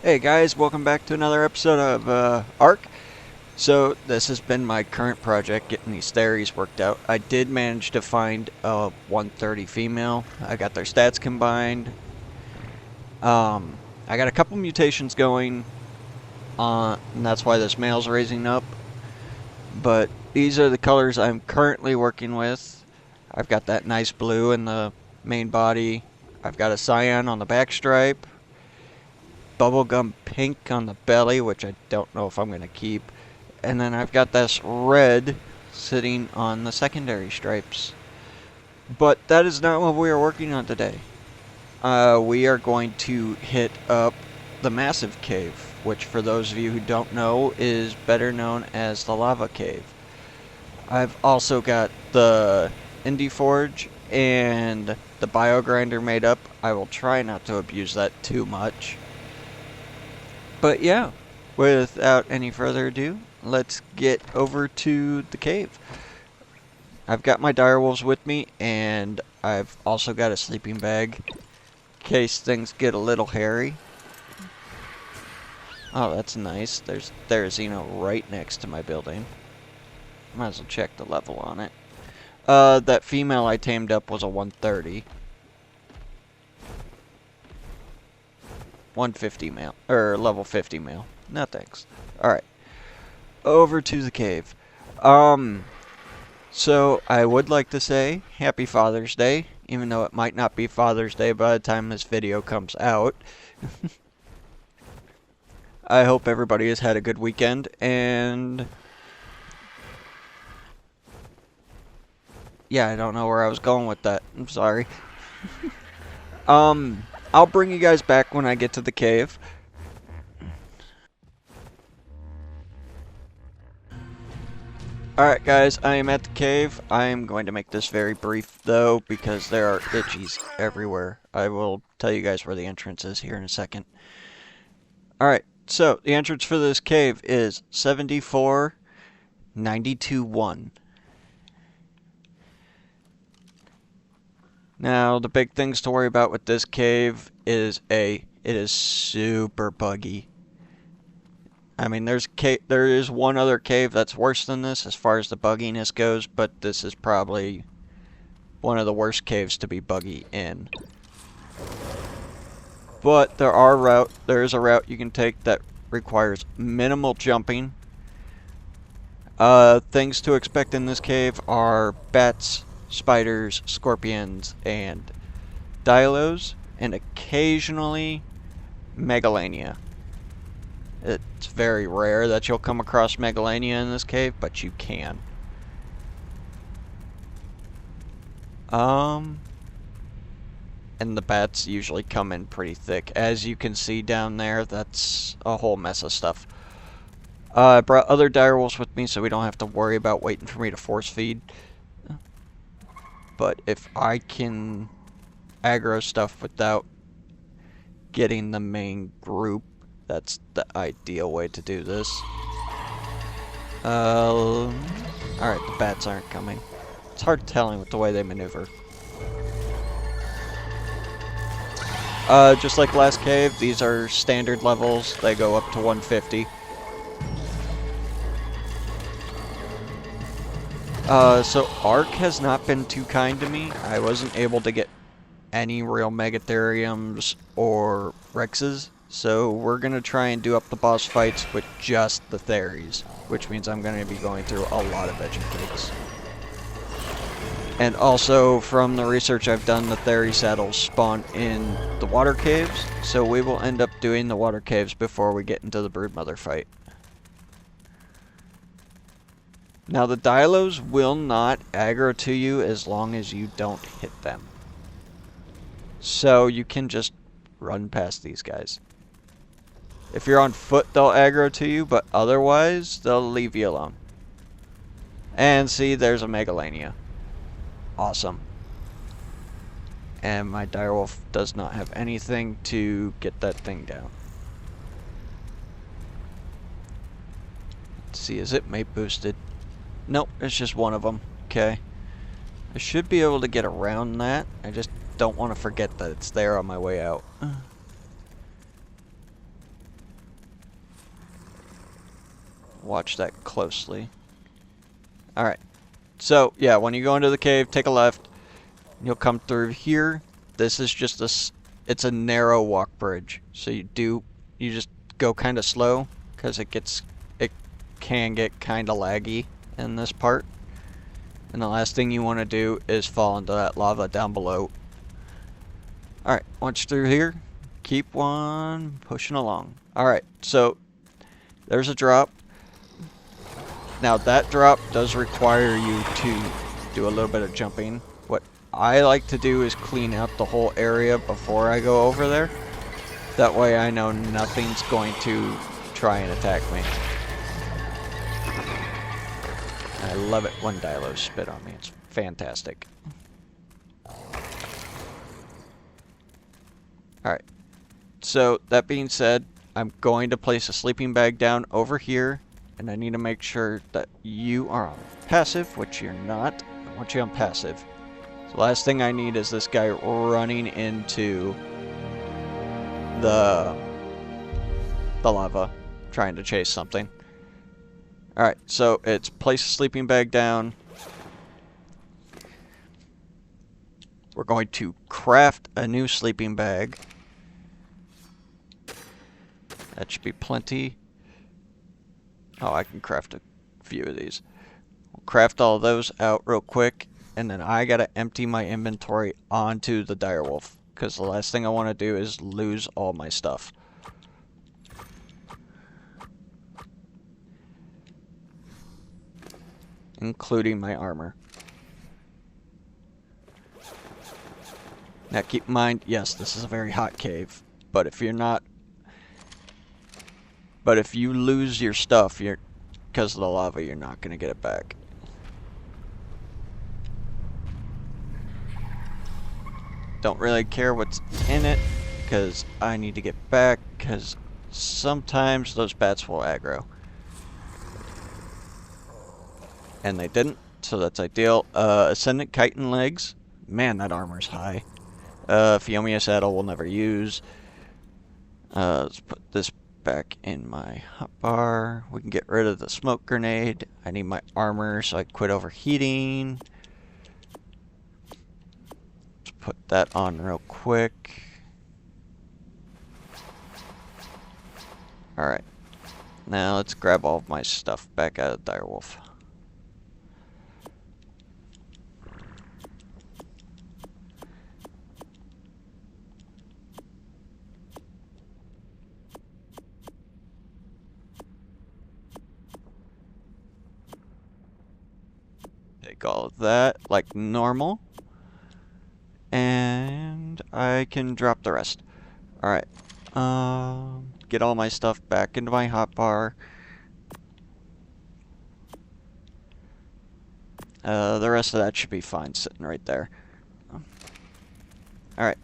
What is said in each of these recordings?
Hey guys, welcome back to another episode of Ark. So this has been my current project, getting these theories worked out. I did manage to find a 130 female. I got their stats combined. I got a couple mutations going, and that's why this male's raising up. But these are the colors I'm currently working with. I've got that nice blue in the main body. I've got a cyan on the back stripe. Bubblegum pink on the belly, which I don't know if I'm going to keep. And then I've got this red sitting on the secondary stripes. But that is not what we are working on today. We are going to hit up the Massive Cave, which for those of you who don't know is better known as the Lava Cave. I've also got the Indie Forge and the Bio Grinder made up. I will try not to abuse that too much. But yeah, without any further ado, let's get over to the cave. I've got my direwolves with me, and I've also got a sleeping bag in case things get a little hairy. Oh, that's nice. There's Xeno right next to my building. Might as well check the level on it. That female I tamed up was a 130. 150 male, or level 50 male. No thanks. Alright. Over to the cave. So I would like to say Happy Father's Day, even though it might not be Father's Day by the time this video comes out. I hope everybody has had a good weekend, and yeah, I don't know where I was going with that. I'm sorry. I'll bring you guys back when I get to the cave. Alright guys, I am at the cave. I am going to make this very brief though, because there are itchies everywhere. I will tell you guys where the entrance is here in a second. Alright, so the entrance for this cave is 7492-1. Now, the big things to worry about with this cave is it is super buggy. I mean, there is one other cave that's worse than this as far as the bugginess goes, but this is probably one of the worst caves to be buggy in. But there is a route you can take that requires minimal jumping. Things to expect in this cave are bats, spiders, scorpions, and dilos, and occasionally megalania. It's very rare that you'll come across megalania in this cave, but you can. And the bats usually come in pretty thick. As you can see down there, that's a whole mess of stuff. I brought other direwolves with me so we don't have to worry about waiting for me to force feed. But if I can aggro stuff without getting the main group, that's the ideal way to do this. Alright, the bats aren't coming. It's hard telling with the way they maneuver. Just like last cave, these are standard levels. They go up to 150. So Ark has not been too kind to me. I wasn't able to get any real Megatheriums or Rexes. So we're going to try and do up the boss fights with just the Theries, which means I'm going to be going through a lot of educates. And also, from the research I've done, the Thery saddles spawn in the water caves, so we will end up doing the water caves before we get into the Broodmother fight. Now, the Dilos will not aggro to you as long as you don't hit them. So you can just run past these guys. If you're on foot, they'll aggro to you, but otherwise, they'll leave you alone. And see, there's a Megalania. Awesome. And my direwolf does not have anything to get that thing down. Let's see, is it mate boosted? Nope, it's just one of them. Okay. I should be able to get around that. I just don't want to forget that it's there on my way out. watch that closely. Alright. So, yeah, when you go into the cave, take a left. You'll come through here. This is just it's a narrow walk bridge. So you just go kind of slow because it can get kind of laggy in this part. And the last thing you want to do is fall into that lava down below. Alright, once you're through here, keep on pushing along. Alright, so there's a drop. Now that drop does require you to do a little bit of jumping. What I like to do is clean out the whole area before I go over there. That way I know nothing's going to try and attack me. I love it when Dilos spit on me. It's fantastic. Alright. So, that being said, I'm going to place a sleeping bag down over here. And I need to make sure that you are on passive, which you're not. I want you on passive. So the last thing I need is this guy running into the lava, trying to chase something. Alright, so it's place a sleeping bag down. We're going to craft a new sleeping bag. That should be plenty. Oh, I can craft a few of these. We'll craft all those out real quick, and then I gotta empty my inventory onto the direwolf, because the last thing I want to do is lose all my stuff. Including my armor. Now keep in mind, yes, this is a very hot cave, but if you lose your stuff, because of the lava, you're not going to get it back. Don't really care what's in it, because I need to get back, because sometimes those bats will aggro. And they didn't, so that's ideal. Ascendant chitin legs. Man, that armor's high. Fiomia saddle we'll never use. Let's put this back in my hotbar. We can get rid of the smoke grenade. I need my armor so I quit overheating. Let's put that on real quick. Alright. Now let's grab all of my stuff back out of the direwolf. Take all of that like normal, and I can drop the rest. Alright, get all my stuff back into my hotbar. The rest of that should be fine sitting right there. Alright.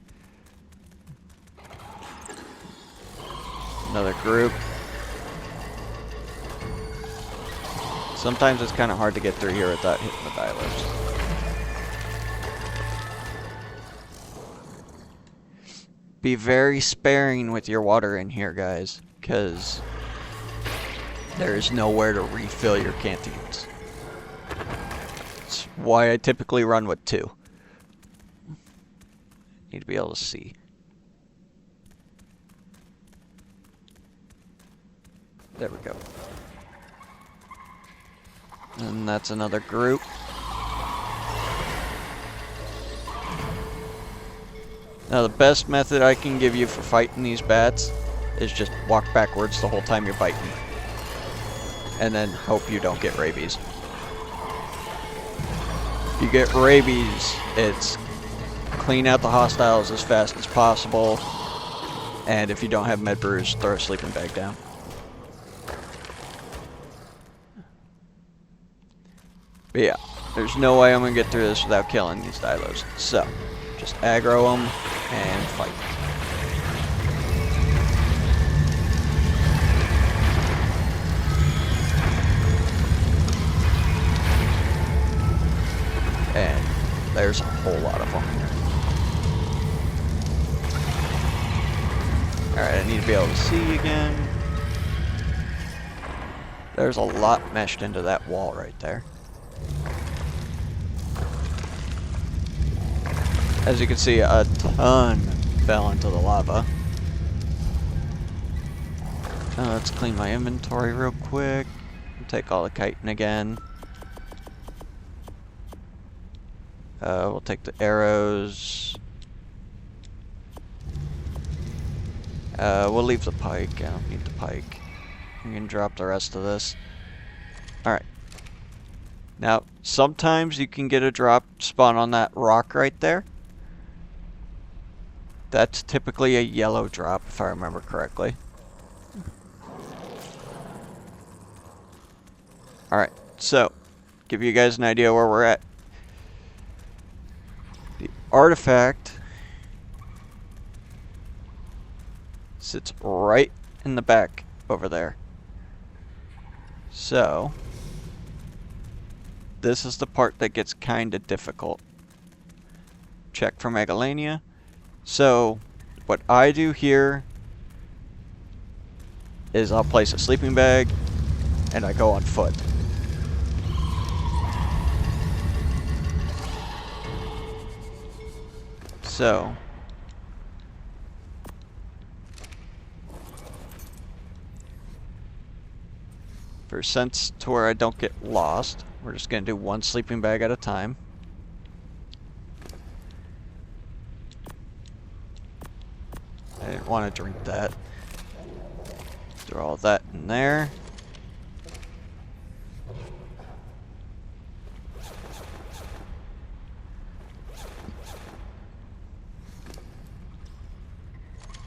Another group. Sometimes it's kind of hard to get through here without hitting the dilos. Be very sparing with your water in here, guys, because there is nowhere to refill your canteens. That's why I typically run with 2. Need to be able to see. There we go. And that's another group. Now the best method I can give you for fighting these bats is just walk backwards the whole time you're biting. And then hope you don't get rabies. If you get rabies, it's clean out the hostiles as fast as possible. And if you don't have med brews, throw a sleeping bag down. But yeah, there's no way I'm going to get through this without killing these dilos. So, just aggro them and fight. And there's a whole lot of them. Alright, I need to be able to see again. There's a lot meshed into that wall right there. As you can see, a ton fell into the lava. Let's clean my inventory real quick. Take all the chitin again. We'll take the arrows. We'll leave the pike. I don't need the pike. We can drop the rest of this. Alright. Now, sometimes you can get a drop spawn on that rock right there. That's typically a yellow drop, if I remember correctly. Alright, so, give you guys an idea where we're at. The artifact sits right in the back over there. So, this is the part that gets kinda difficult. Check for Megalania. So, what I do here is I'll place a sleeping bag and I go on foot. So, for sense to where I don't get lost, we're just going to do one sleeping bag at a time. I didn't want to drink that. Throw all that in there.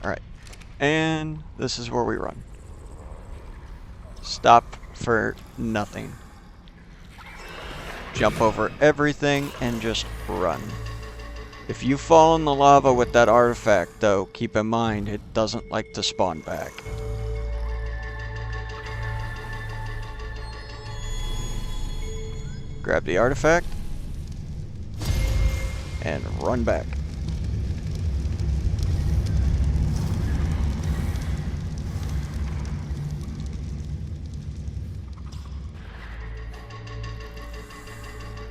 Alright, and this is where we run. Stop for nothing. Jump over everything and just run. If you fall in the lava with that artifact, though, keep in mind it doesn't like to spawn back. Grab the artifact and run back.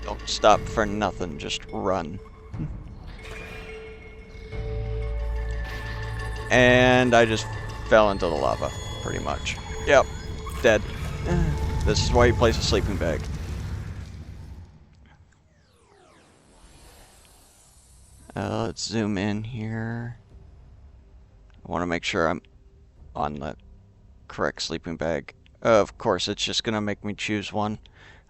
Don't stop for nothing, just run. And I just fell into the lava, pretty much. Yep, dead. This is why you place a sleeping bag. Let's zoom in here. I want to make sure I'm on the correct sleeping bag. Of course, it's just going to make me choose one.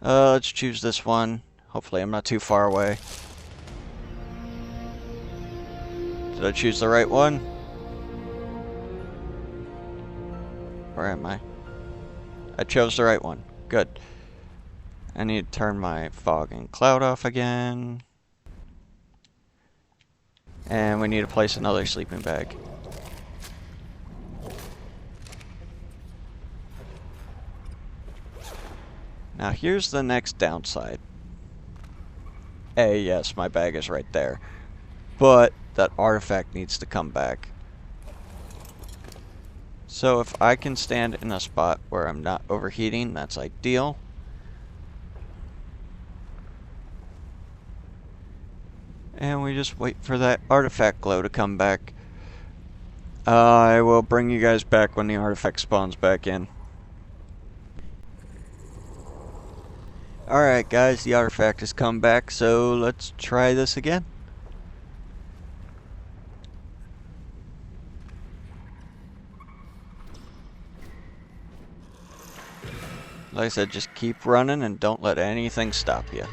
Let's choose this one. Hopefully I'm not too far away. Did I choose the right one? Where am I? I chose the right one. Good. I need to turn my fog and cloud off again. And we need to place another sleeping bag. Now here's the next downside. Yes, my bag is right there. But that artifact needs to come back. So if I can stand in a spot where I'm not overheating, that's ideal. And we just wait for that artifact glow to come back. I will bring you guys back when the artifact spawns back in. Alright guys, the artifact has come back, so let's try this again. Like I said, just keep running and don't let anything stop you.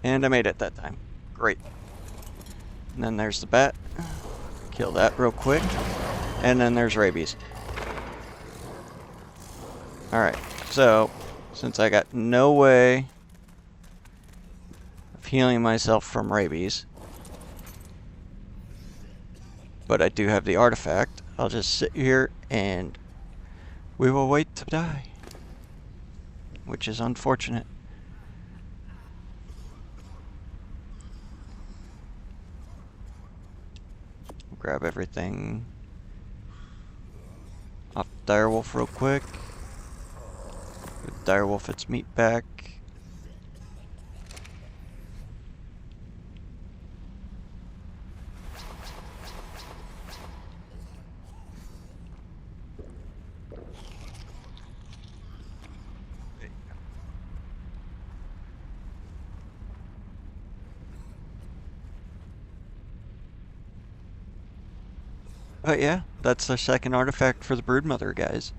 And I made it that time. Great. And then there's the bat. Kill that real quick. And then there's rabies. Alright, so since I got no way of healing myself from rabies, but I do have the artifact, I'll just sit here and we will wait to die, which is unfortunate. Grab everything off Direwolf real quick. Give Direwolf its meat back. But yeah, that's the second artifact for the Broodmother, guys.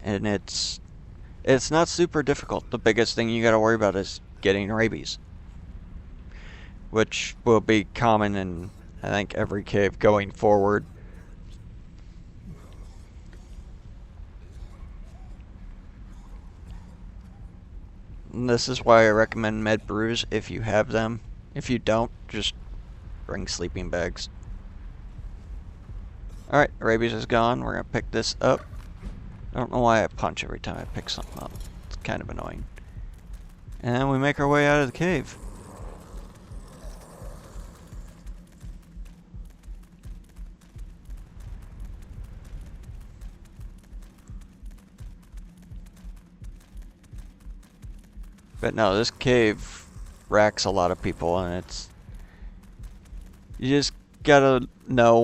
And it's not super difficult. The biggest thing you gotta worry about is getting rabies, which will be common in, I think, every cave going forward. And this is why I recommend med brews if you have them. If you don't, just bring sleeping bags. Alright, rabies is gone. We're gonna pick this up. I don't know why I punch every time I pick something up. It's kind of annoying. And we make our way out of the cave. But no, this cave racks a lot of people, and you just gotta know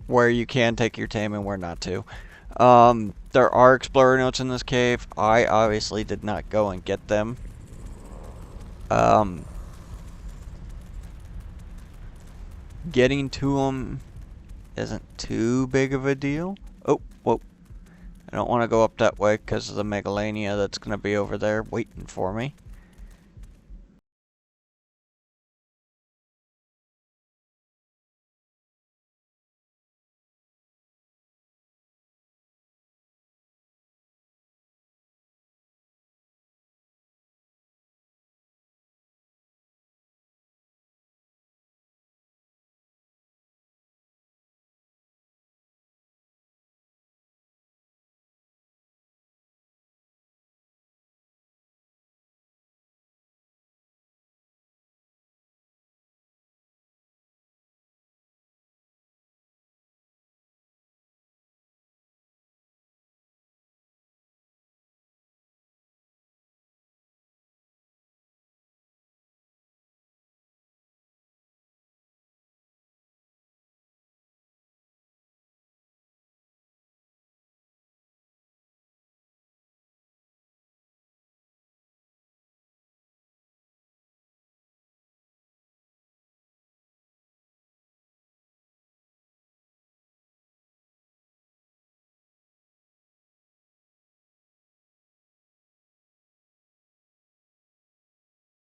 where you can take your tame and where not to. There are explorer notes in this cave. I obviously did not go and get them. Getting to them isn't too big of a deal. Oh, whoa. I don't want to go up that way because of the Megalania that's going to be over there waiting for me.